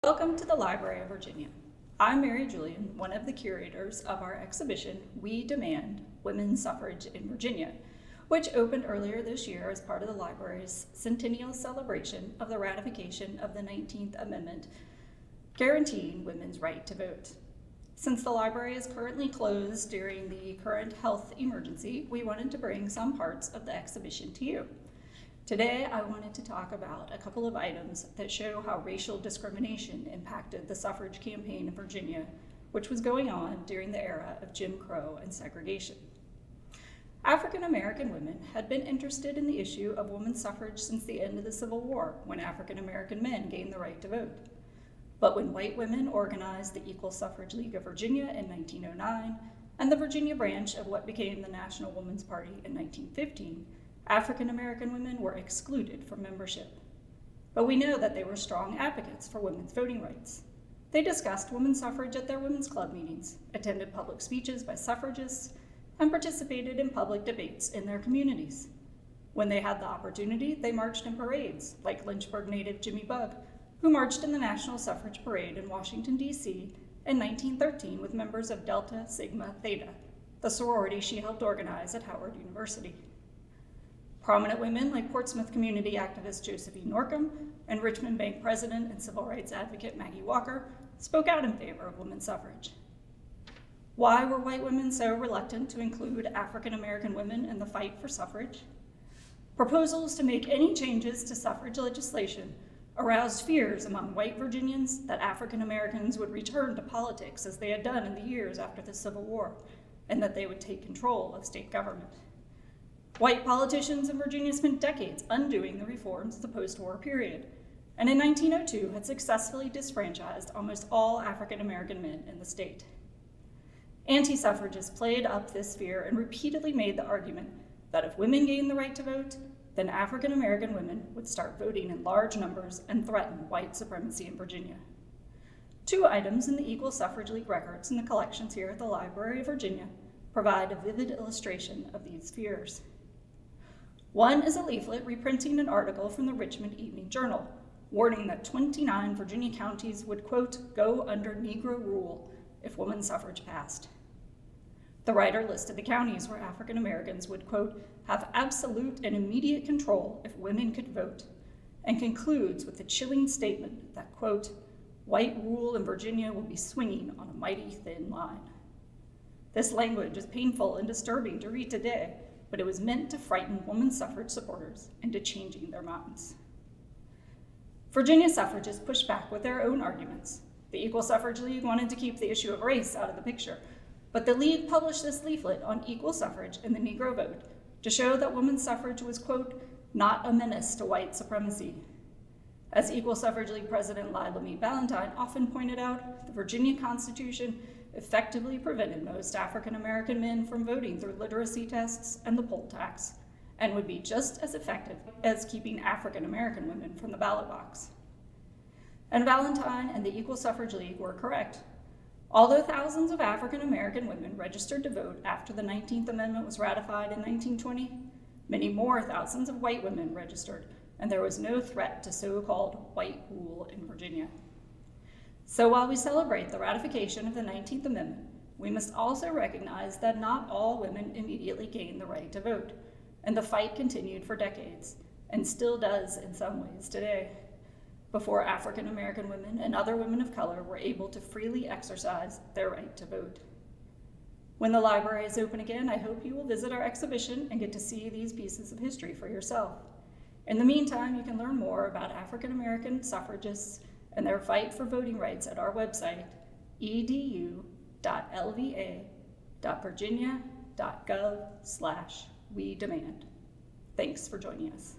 Welcome to the Library of Virginia. I'm Mary Julian, one of the curators of our exhibition, We Demand Women's Suffrage in Virginia, which opened earlier this year as part of the library's centennial celebration of the ratification of the 19th Amendment, guaranteeing women's right to vote. Since the library is currently closed during the current health emergency, we wanted to bring some parts of the exhibition to you. Today, I wanted to talk about a couple of items that show how racial discrimination impacted the suffrage campaign in Virginia, which was going on during the era of Jim Crow and segregation. African American women had been interested in the issue of women's suffrage since the end of the Civil War, when African American men gained the right to vote. But when white women organized the Equal Suffrage League of Virginia in 1909 and the Virginia branch of what became the National Woman's Party in 1915, African American women were excluded from membership. But we know that they were strong advocates for women's voting rights. They discussed women's suffrage at their women's club meetings, attended public speeches by suffragists, and participated in public debates in their communities. When they had the opportunity, they marched in parades, like Lynchburg native Jimmy Bugg, who marched in the National Suffrage Parade in Washington, D.C. in 1913 with members of Delta Sigma Theta, the sorority she helped organize at Howard University. Prominent women like Portsmouth community activist Josephine Norcom and Richmond Bank president and civil rights advocate Maggie Walker spoke out in favor of women's suffrage. Why were white women so reluctant to include African American women in the fight for suffrage? Proposals to make any changes to suffrage legislation aroused fears among white Virginians that African Americans would return to politics as they had done in the years after the Civil War, and that they would take control of state government. White politicians in Virginia spent decades undoing the reforms of the post-war period, and in 1902 had successfully disfranchised almost all African American men in the state. Anti-suffragists played up this fear and repeatedly made the argument that if women gained the right to vote, then African American women would start voting in large numbers and threaten white supremacy in Virginia. Two items in the Equal Suffrage League records in the collections here at the Library of Virginia provide a vivid illustration of these fears. One is a leaflet reprinting an article from the Richmond Evening Journal, warning that 29 Virginia counties would, quote, go under Negro rule if women's suffrage passed. The writer listed the counties where African Americans would, quote, have absolute and immediate control if women could vote, and concludes with the chilling statement that, quote, white rule in Virginia will be swinging on a mighty thin line. This language is painful and disturbing to read today, but it was meant to frighten women's suffrage supporters into changing their minds. Virginia suffragists pushed back with their own arguments. The Equal Suffrage League wanted to keep the issue of race out of the picture, but the League published this leaflet on equal suffrage and the Negro vote to show that women's suffrage was, quote, not a menace to white supremacy. As Equal Suffrage League President Lila Mead Valentine often pointed out, the Virginia Constitution effectively prevented most African American men from voting through literacy tests and the poll tax, and would be just as effective as keeping African American women from the ballot box. And Valentine and the Equal Suffrage League were correct. Although thousands of African American women registered to vote after the 19th Amendment was ratified in 1920, many more thousands of white women registered, and there was no threat to so-called white rule in Virginia. So while we celebrate the ratification of the 19th Amendment, we must also recognize that not all women immediately gained the right to vote, and the fight continued for decades, and still does in some ways today, before African American women and other women of color were able to freely exercise their right to vote. When the library is open again, I hope you will visit our exhibition and get to see these pieces of history for yourself. In the meantime, you can learn more about African American suffragists and their fight for voting rights at our website, edu.lva.virginia.gov/wedemand. Thanks for joining us.